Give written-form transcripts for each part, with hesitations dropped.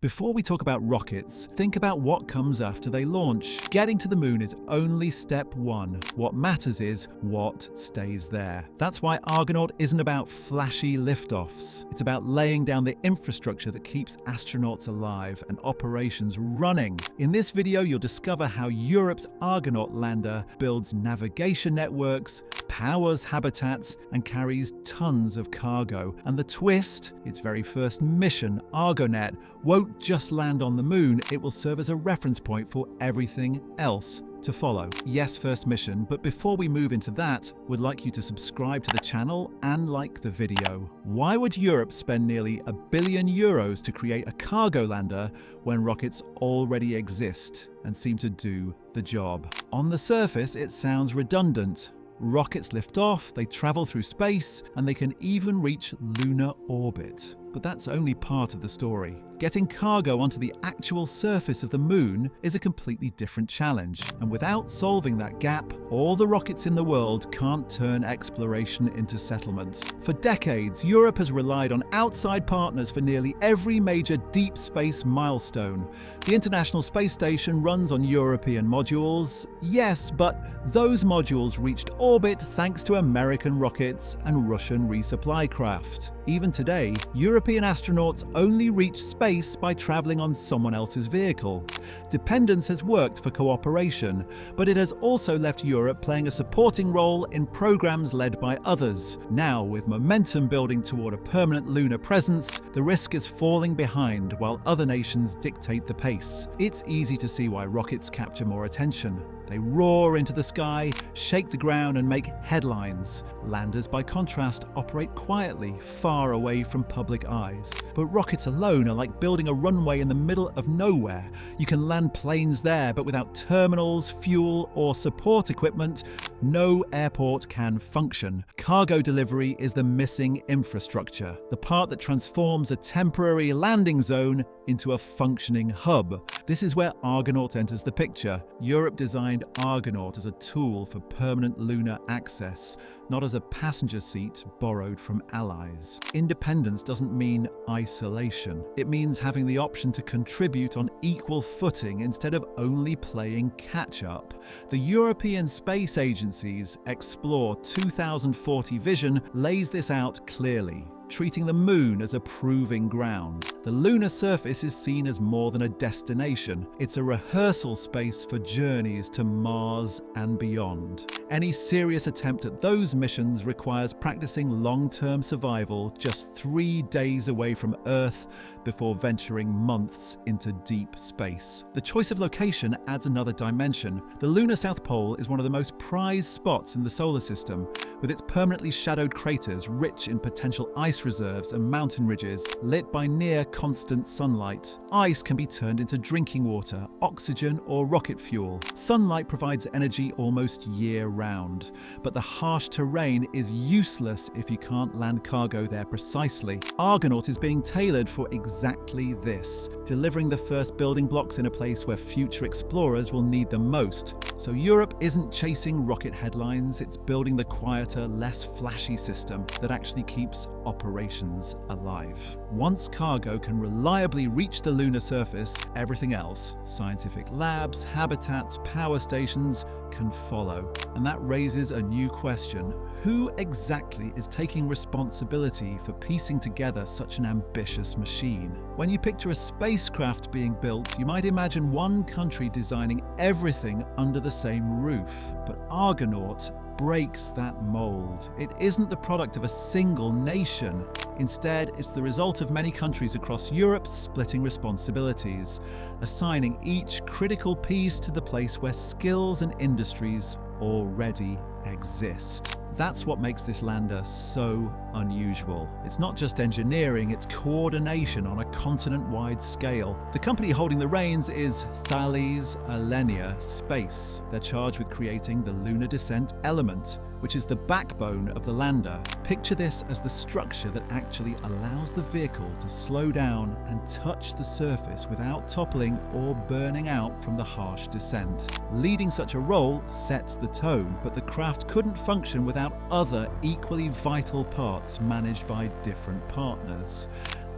Before we talk about rockets, think about what comes after they launch. Getting to the moon is only step one. What matters is what stays there. That's why Argonaut isn't about flashy liftoffs. It's about laying down the infrastructure that keeps astronauts alive and operations running. In this video, you'll discover how Europe's Argonaut lander builds navigation networks, powers habitats, and carries tons of cargo. And the twist, its very first mission, Argonaut, won't just land on the moon, it will serve as a reference point for everything else to follow. Yes, first mission, but before we move into that, we'd like you to subscribe to the channel and like the video. Why would Europe spend nearly €1 billion to create a cargo lander when rockets already exist and seem to do the job? On the surface, it sounds redundant. Rockets lift off, they travel through space, and they can even reach lunar orbit. But that's only part of the story. Getting cargo onto the actual surface of the moon is a completely different challenge. And without solving that gap, all the rockets in the world can't turn exploration into settlement. For decades, Europe has relied on outside partners for nearly every major deep space milestone. The International Space Station runs on European modules, yes, but those modules reached orbit thanks to American rockets and Russian resupply craft. Even today, European astronauts only reach space by traveling on someone else's vehicle. Dependence has worked for cooperation, but it has also left Europe playing a supporting role in programs led by others. Now, with momentum building toward a permanent lunar presence, the risk is falling behind while other nations dictate the pace. It's easy to see why rockets capture more attention. They roar into the sky, shake the ground, and make headlines. Landers, by contrast, operate quietly, far away from public eyes. But rockets alone are like building a runway in the middle of nowhere. You can land planes there, but without terminals, fuel, or support equipment, no airport can function. Cargo delivery is the missing infrastructure, the part that transforms a temporary landing zone into a functioning hub. This is where Argonaut enters the picture. Europe designed Argonaut as a tool for permanent lunar access, not as a passenger seat borrowed from allies. Independence doesn't mean isolation. It means having the option to contribute on equal footing instead of only playing catch-up. The European Space Agency's Explore 2040 vision lays this out clearly, treating the moon as a proving ground. The lunar surface is seen as more than a destination. It's a rehearsal space for journeys to Mars and beyond. Any serious attempt at those missions requires practicing long-term survival just 3 days away from Earth before venturing months into deep space. The choice of location adds another dimension. The lunar South Pole is one of the most prized spots in the solar system, with its permanently shadowed craters rich in potential ice reserves and mountain ridges lit by near constant sunlight. Ice can be turned into drinking water, oxygen, or rocket fuel. Sunlight provides energy almost year-round, but the harsh terrain is useless if you can't land cargo there precisely. Argonaut is being tailored for exactly this, delivering the first building blocks in a place where future explorers will need them most. So Europe isn't chasing rocket headlines, it's building the quieter, less flashy system that actually keeps operations alive. Once cargo can reliably reach the lunar surface, everything else, scientific labs, habitats, power stations, can follow. And that raises a new question. Who exactly is taking responsibility for piecing together such an ambitious machine? When you picture a spacecraft being built, you might imagine one country designing everything under the same roof. But Argonaut breaks that mold. It isn't the product of a single nation. Instead, it's the result of many countries across Europe splitting responsibilities, assigning each critical piece to the place where skills and industries already exist. That's what makes this lander so unusual. It's not just engineering, it's coordination on a continent-wide scale. The company holding the reins is Thales Alenia Space. They're charged with creating the lunar descent element, which is the backbone of the lander. Picture this as the structure that actually allows the vehicle to slow down and touch the surface without toppling or burning out from the harsh descent. Leading such a role sets the tone, but the craft couldn't function without other equally vital parts managed by different partners.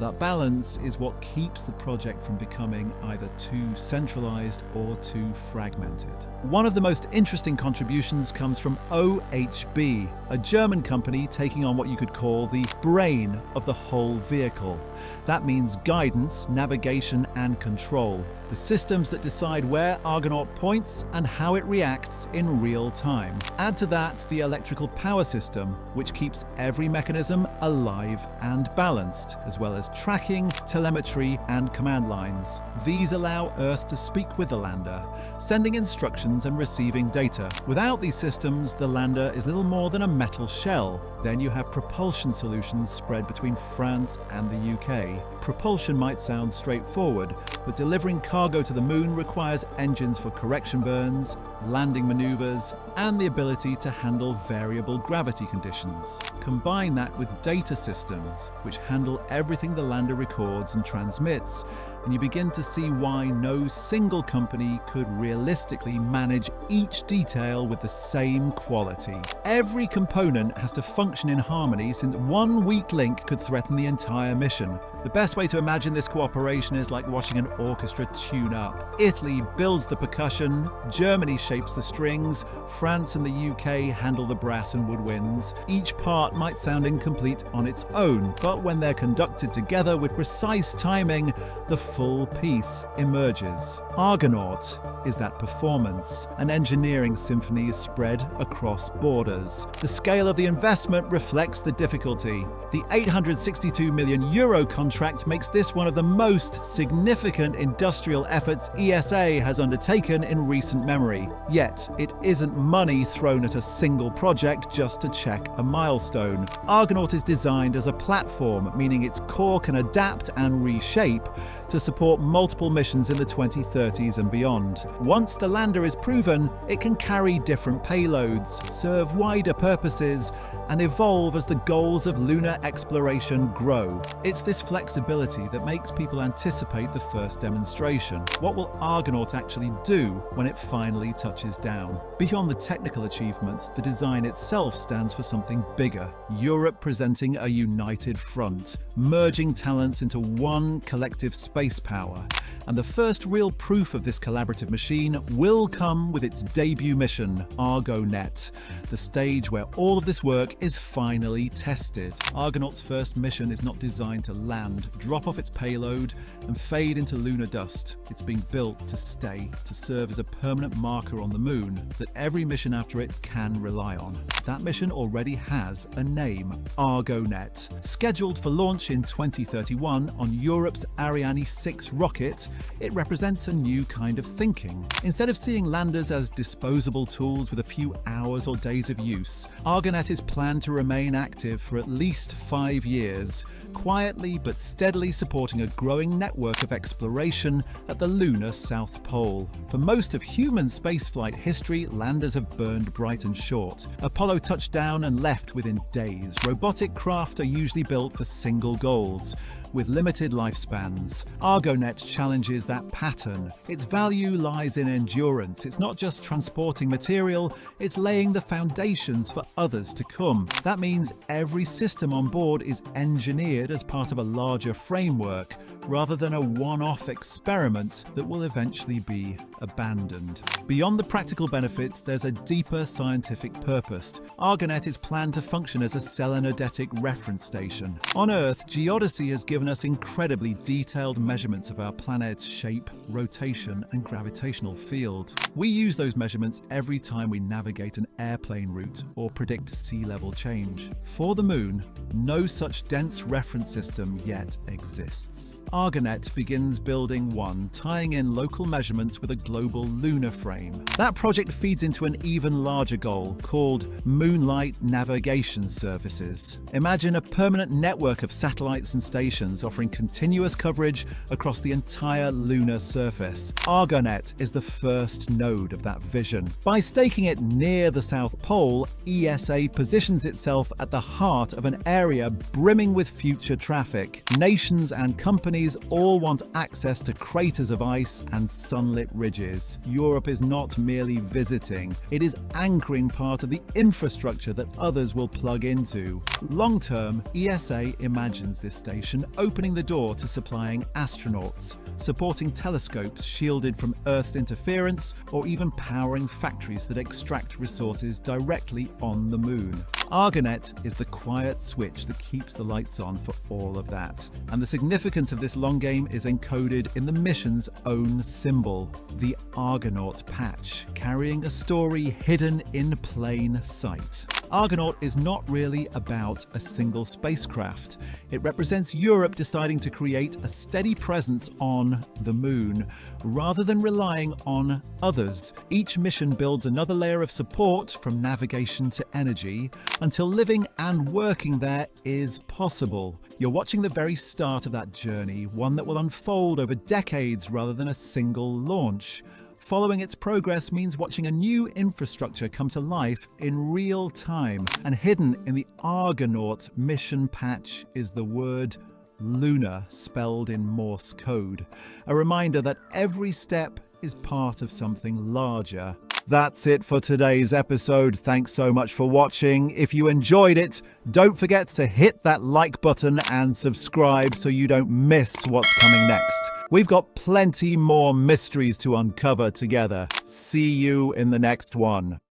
That balance is what keeps the project from becoming either too centralized or too fragmented. One of the most interesting contributions comes from OHB, a German company taking on what you could call the brain of the whole vehicle. That means guidance, navigation, and control. The systems that decide where Argonaut points and how it reacts in real time. Add to that the electrical power system, which keeps every mechanism alive and balanced, as well as tracking, telemetry, and command lines. These allow Earth to speak with the lander, sending instructions and receiving data. Without these systems, the lander is little more than a metal shell. Then you have propulsion solutions spread between France and the UK. Propulsion might sound straightforward, but delivering cargo to the moon requires engines for correction burns, landing maneuvers, and the ability to handle variable gravity conditions. Combine that with data systems, which handle everything the lander records and transmits, and you begin to see why no single company could realistically manage each detail with the same quality. Every component has to function in harmony, since one weak link could threaten the entire mission. The best way to imagine this cooperation is like watching an orchestra tune up. Italy builds the percussion, Germany shapes the strings, France and the UK handle the brass and woodwinds. Each part might sound incomplete on its own, but when they're conducted together with precise timing, the full piece emerges. Argonaut is that performance. An engineering symphony is spread across borders. The scale of the investment reflects the difficulty. The €862 million contract makes this one of the most significant industrial efforts ESA has undertaken in recent memory. Yet, it isn't money thrown at a single project just to check a milestone. Argonaut is designed as a platform, meaning its core can adapt and reshape to support multiple missions in the 2030s and beyond. Once the lander is proven, it can carry different payloads, serve wider purposes, and evolve as the goals of lunar exploration grow. It's this flexibility that makes people anticipate the first demonstration. What will Argonaut actually do when it finally touches down? Beyond the technical achievements, the design itself stands for something bigger. Europe presenting a united front, merging talents into one collective space power. And the first real proof of this collaborative machine will come with its debut mission, Argonaut, the stage where all of this work is finally tested. Argonaut's first mission is not designed to land, drop off its payload, and fade into lunar dust. It's being built to stay, to serve as a permanent marker on the moon that every mission after it can rely on. That mission already has a name, Argonaut. Scheduled for launch in 2031 on Europe's Ariane 6 rocket, it represents a new kind of thinking. Instead of seeing landers as disposable tools with a few hours or days of use, Argonaut is planned to remain active for at least 5 years, quietly but steadily supporting a growing network of exploration at the lunar South Pole. For most of human spaceflight history, landers have burned bright and short. Apollo touched down and left within days. Robotic craft are usually built for single goals, with limited lifespans. Argonaut challenges that pattern. Its value lies in endurance. It's not just transporting material, it's laying the foundations for others to come. That means every system on board is engineered as part of a larger framework, rather than a one-off experiment that will eventually be abandoned. Beyond the practical benefits, there's a deeper scientific purpose. Argonaut is planned to function as a selenodetic reference station. On Earth, geodesy has given us incredibly detailed measurements of our planet's shape, rotation, and gravitational field. We use those measurements every time we navigate an airplane route or predict sea level change. For the Moon, no such dense reference system yet exists. Argonaut begins building one, tying in local measurements with a global lunar frame. That project feeds into an even larger goal called Moonlight Navigation Services. Imagine a permanent network of satellites and stations offering continuous coverage across the entire lunar surface. Argonaut is the first node of that vision. By staking it near the South Pole, ESA positions itself at the heart of an area brimming with future traffic. Nations and companies colonies all want access to craters of ice and sunlit ridges. Europe is not merely visiting, it is anchoring part of the infrastructure that others will plug into. Long-term, ESA imagines this station opening the door to supplying astronauts, supporting telescopes shielded from Earth's interference, or even powering factories that extract resources directly on the moon. Argonaut is the quiet switch that keeps the lights on for all of that. And the significance of this long game is encoded in the mission's own symbol, the Argonaut patch, carrying a story hidden in plain sight. Argonaut is not really about a single spacecraft. It represents Europe deciding to create a steady presence on the moon, rather than relying on others. Each mission builds another layer of support, from navigation to energy, until living and working there is possible. You're watching the very start of that journey, one that will unfold over decades rather than a single launch. Following its progress means watching a new infrastructure come to life in real time, and hidden in the Argonaut mission patch is the word Lunar, spelled in Morse code, a reminder that every step is part of something larger. That's it for today's episode. Thanks so much for watching. If you enjoyed it, don't forget to hit that like button and subscribe so you don't miss what's coming next. We've got plenty more mysteries to uncover together. See you in the next one.